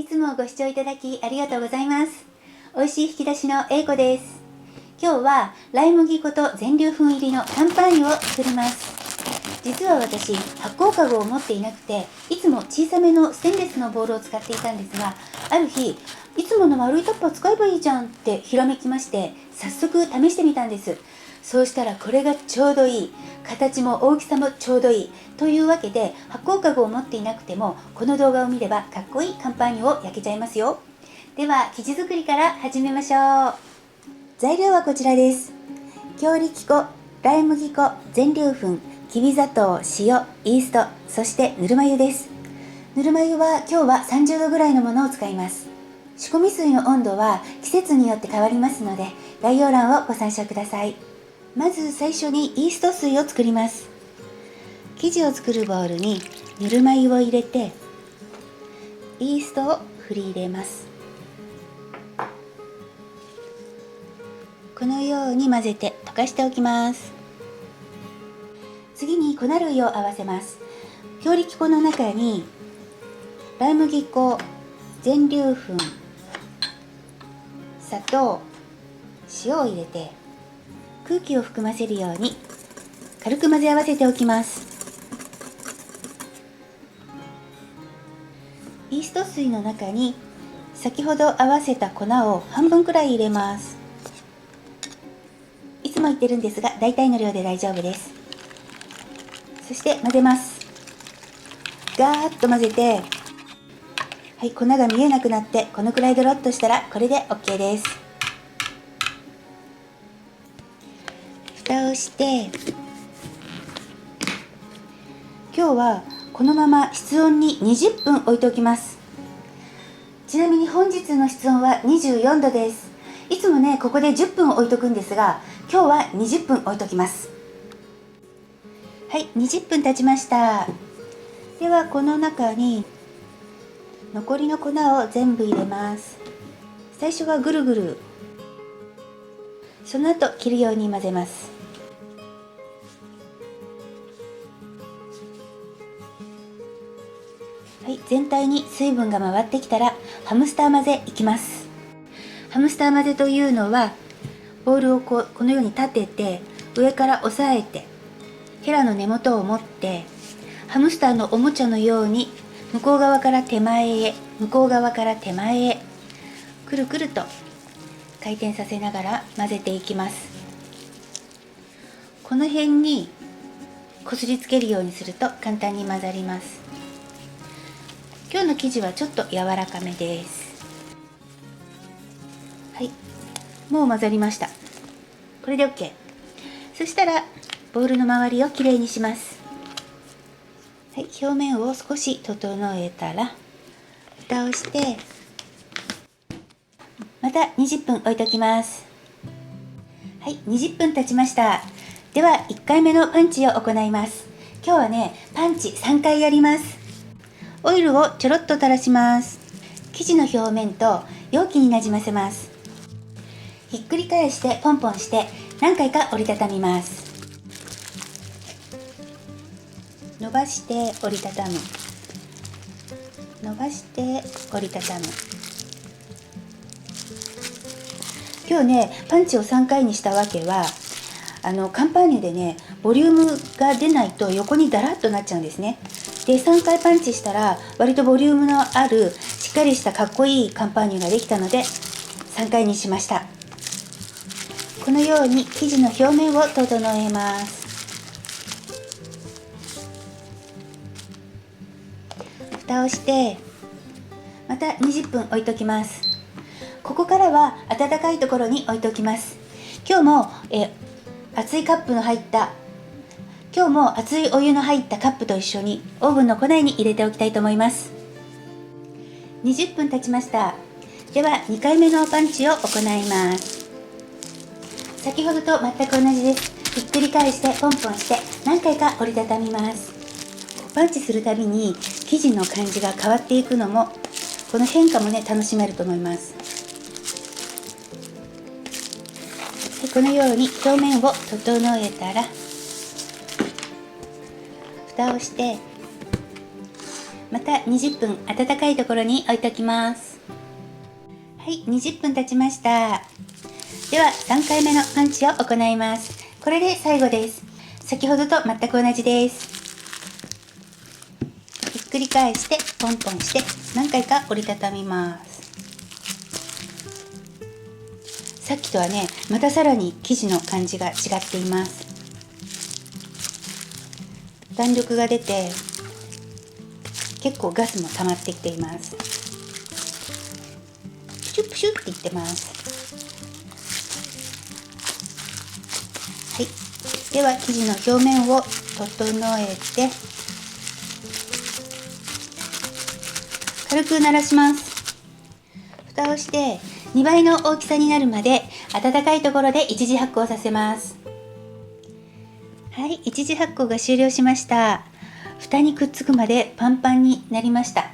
いつもご視聴いただきありがとうございます。美味しい引き出しのA子です。今日はライ麦粉と全粒粉入りのカンパーニュを作ります。実は私、発酵かごを持っていなくて、いつも小さめのステンレスのボウルを使っていたんですが、ある日、いつもの丸いタッパー使えばいいじゃんってひらめきまして、早速試してみたんです。そうしたらこれがちょうどいい、形も大きさもちょうどいいというわけで、発酵かごを持っていなくてもこの動画を見ればかっこいいカンパーニュを焼けちゃいますよ。では生地作りから始めましょう。材料はこちらです。強力粉、ライ麦粉、全粒粉、きび砂糖、塩、イースト、そしてぬるま湯です。ぬるま湯は今日は30度ぐらいのものを使います。仕込み水の温度は季節によって変わりますので、概要欄をご参照ください。まず最初にイースト水を作ります。生地を作るボウルにぬるま湯を入れて、イーストを振り入れます。このように混ぜて溶かしておきます。次に粉類を合わせます。強力粉の中にライ麦粉、全粒粉、砂糖、塩を入れて空気を含ませるように軽く混ぜ合わせておきます。イースト水の中に先ほど合わせた粉を半分くらい入れます。いつも言ってるんですが、大体の量で大丈夫です。そして混ぜます。ガーッと混ぜて、はい、粉が見えなくなってこのくらいドロッとしたらこれで OK です。蓋をして、今日はこのまま室温に20分置いておきます。ちなみに本日の室温は24度です。いつもねここで10分置いとくんですが、今日は20分置いときます。はい、20分経ちました。ではこの中に残りの粉を全部入れます。最初はぐるぐる、その後切るように混ぜます。はい、全体に水分が回ってきたらハムスター混ぜいきます。ハムスター混ぜというのは、ボウルをこのように立てて上から押さえてヘラの根元を持って、ハムスターのおもちゃのように向こう側から手前へ、向こう側から手前へくるくると回転させながら混ぜていきます。この辺にこすりつけるようにすると簡単に混ざります。今日の生地はちょっと柔らかめです。はい、もう混ざりました。これで OK。 そしたらボウルの周りをきれいにします。はい、表面を少し整えたら蓋をしてまた20分置いておきます。はい、20分経ちました。では1回目のパンチを行います。今日はねパンチ3回やります。オイルをちょろっと垂らします。生地の表面と容器になじませます。ひっくり返してポンポンして何回か折りたたみます。伸ばして折りたたむ、伸ばして折りたたむ。今日ねパンチを3回にしたわけは、カンパーニュでねボリュームが出ないと横にダラッとなっちゃうんですね。で3回パンチしたら割とボリュームのあるしっかりしたかっこいいカンパーニュができたので3回にしました。このように生地の表面を整えます。蓋をしてまた20分置いときます。ここからは暖かいところに置いておきます。今日も熱いお湯の入ったカップと一緒にオーブンの庫内に入れておきたいと思います。20分経ちました。では2回目のパンチを行います。先ほどと全く同じです。ひっくり返してポンポンして何回か折りたたみます。パンチするたびに生地の感じが変わっていくのも、この変化もね楽しめると思います。このように表面を整えたら蓋をしてまた20分温かいところに置いておきます。はい、20分経ちました。では3回目のパンチを行います。これで最後です。先ほどと全く同じです。ひっくり返してポンポンして何回か折りたたみます。さっきとはね、またさらに生地の感じが違っています。弾力が出て結構ガスも溜まってきています。プシュプシュっていってます。はい、では生地の表面を整えて軽く鳴らします。蓋をして2倍の大きさになるまで温かいところで一次発酵させます。はい、一次発酵が終了しました。蓋にくっつくまでパンパンになりました。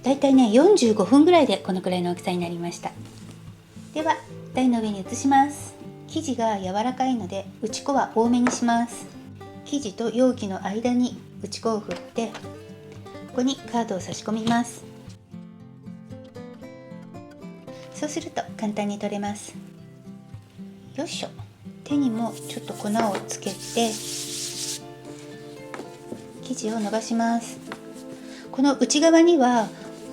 だいたいね45分ぐらいでこのくらいの大きさになりました。では台の上に移します。生地が柔らかいので打ち粉は多めにします。生地と容器の間に打ち粉を振ってここにカードを差し込みます。そうすると簡単に取れます。よいしょ。手にもちょっと粉をつけて生地を伸ばします。この内側には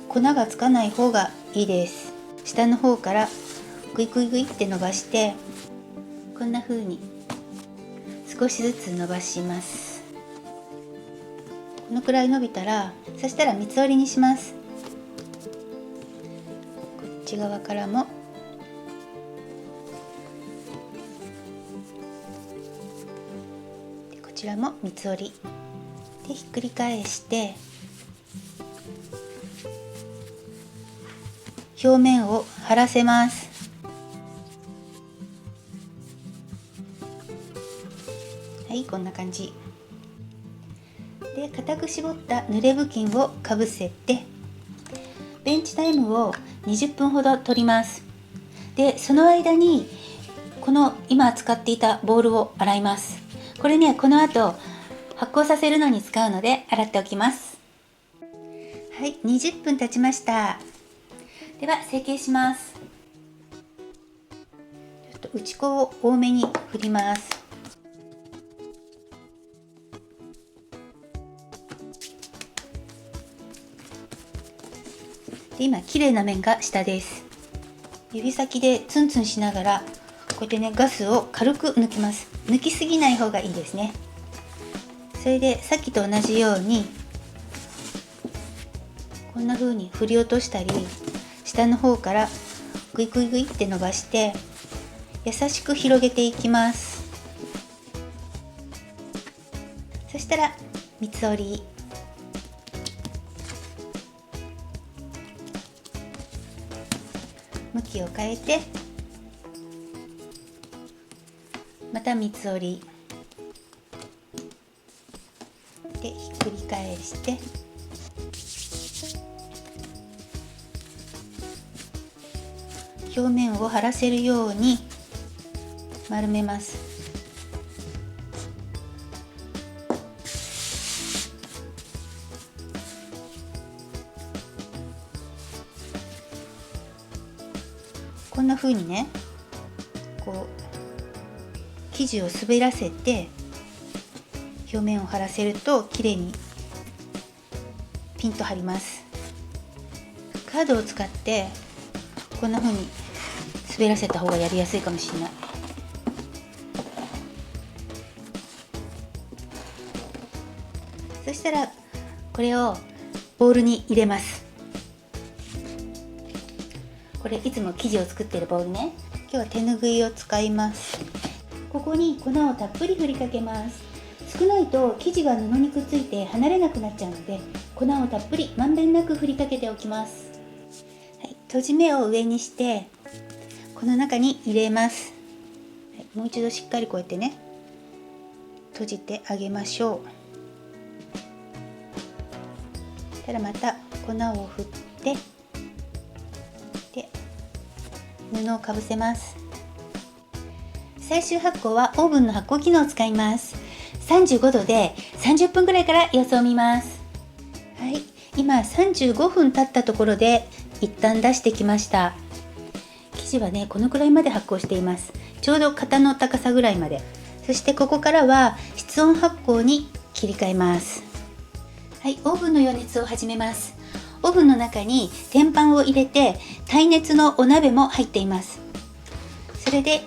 粉がつかない方がいいです。下の方からグイグイグイって伸ばしてこんな風に少しずつ伸ばします。このくらい伸びたら、そしたら三つ折りにします。こっち側からもこちらも三つ折りでひっくり返して表面を張らせます。はい、こんな感じで固く絞った濡れ布巾をかぶせてベンチタイムを20分ほど取ります。でその間にこの今使っていたボウルを洗います。これね、この後発酵させるのに使うので洗っておきます。はい、20分経ちました。では成形します。ちょっと打ち粉を多めに振ります。で今綺麗な面が下です。指先でツンツンしながらこうやってねガスを軽く抜きます。抜きすぎない方がいいですね。それでさっきと同じようにこんな風に振り落としたり下の方からグイグイグイって伸ばして優しく広げていきます。そしたら三つ折り向きを変えてまた三つ折りでひっくり返して表面を張らせるように丸めます。こんな風にねこう生地を滑らせて表面を張らせるときれいにピンと張ります。カードを使ってこんな風に滑らせた方がやりやすいかもしれない。そしたらこれをボウルに入れます。これいつも生地を作っているボウルね。今日は手ぬぐいを使います。ここに粉をたっぷり振りかけます。少ないと生地が布にくっついて離れなくなっちゃうので粉をたっぷりまんべんなく振りかけておきます。はい、閉じ目を上にしてこの中に入れます。はい、もう一度しっかりこうやってね閉じてあげましょう。たらまた粉を振ってで布をかぶせます。最終発酵はオーブンの発酵機能を使います。35度で30分くらいから様子を見ます。はい、今35分経ったところで一旦出してきました。生地はねこのくらいまで発酵しています。ちょうど肩の高さぐらいまで。そしてここからは室温発酵に切り替えます。はい、オーブンの予熱を始めます。オーブンの中に天板を入れて耐熱のお鍋も入っています。それで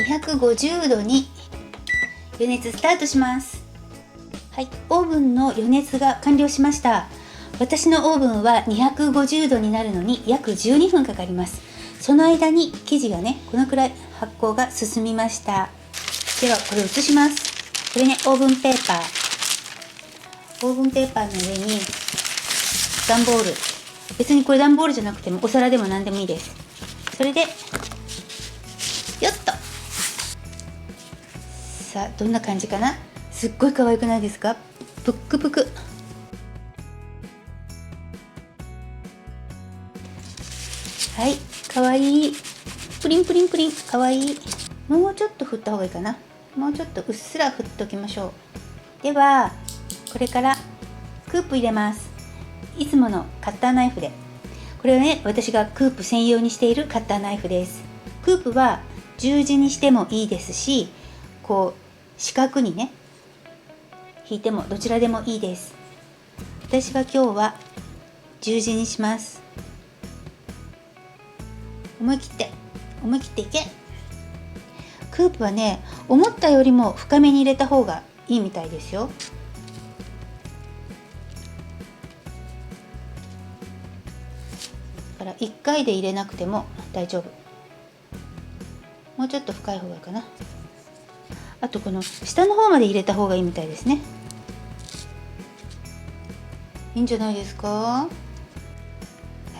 250度に予熱スタートします。はい、オーブンの予熱が完了しました。私のオーブンは250度になるのに約12分かかります。その間に生地がねこのくらい発酵が進みました。ではこれを移します。これねオーブンペーパーの上に段ボール、別にこれ段ボールじゃなくてもお皿でも何でもいいです。それでよっと、さあどんな感じかな。すっごい可愛くないですか。ぷっくぷく。はい、可愛い。プリンプリンプリン、可愛い。もうちょっと振った方がいいかな。もうちょっとうっすら振っておきましょう。ではこれからクープ入れます。いつものカッターナイフで。これはね私がクープ専用にしているカッターナイフです。クープは十字にしてもいいですし、こう四角にね引いてもどちらでもいいです。私は今日は十字にします。思い切っていけ。クープはね思ったよりも深めに入れた方がいいみたいですよ。だから1回で入れなくても大丈夫。もうちょっと深い方がいいかな。あとこの下の方まで入れた方がいいみたいですね。いいんじゃないですか。は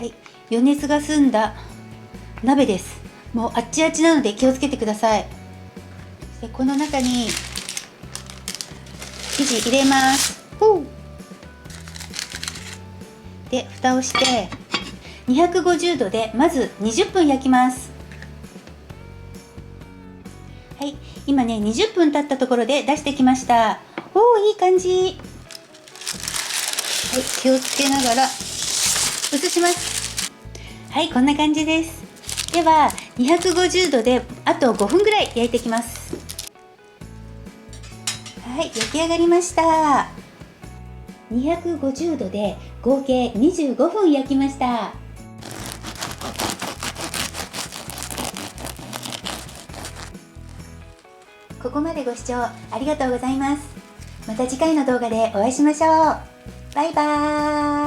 い、余熱が済んだ鍋です。もうあっちあっちなので気をつけてください。でこの中に生地入れます。で蓋をして250度でまず20分焼きます。はい、今ね20分経ったところで出してきました。おー、いい感じ。はい、気をつけながら移します。はい、こんな感じです。では250度であと5分ぐらい焼いていきます。はい、焼き上がりました。250度で合計25分焼きました。ここまでご視聴ありがとうございます。また次回の動画でお会いしましょう。バイバーイ。